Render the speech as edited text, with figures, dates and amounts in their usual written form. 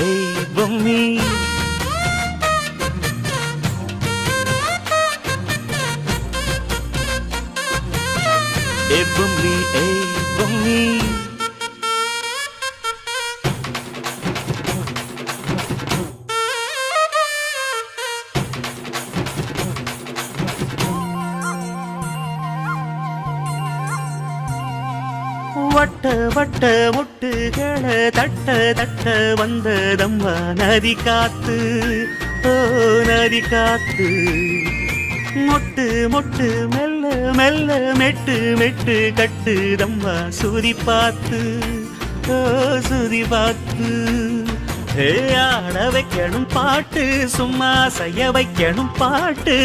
ஏய் பொம்மி ஏ பொம்மி ஏய் பொம்மி வட்ட வட்ட முட்டுகளை தட்ட தட்ட வந்ததம்மா நதி காத்து ஓ நதி காத்து மொட்டு மொட்டு மெல்ல மெல்ல மெட்டு மெட்டு கட்டுதம்மா சுதி பார்த்து ஓ சுதி பார்த்து ஆட வைக்கணும் பாட்டு சும்மா செய்ய வைக்கணும் பாட்டு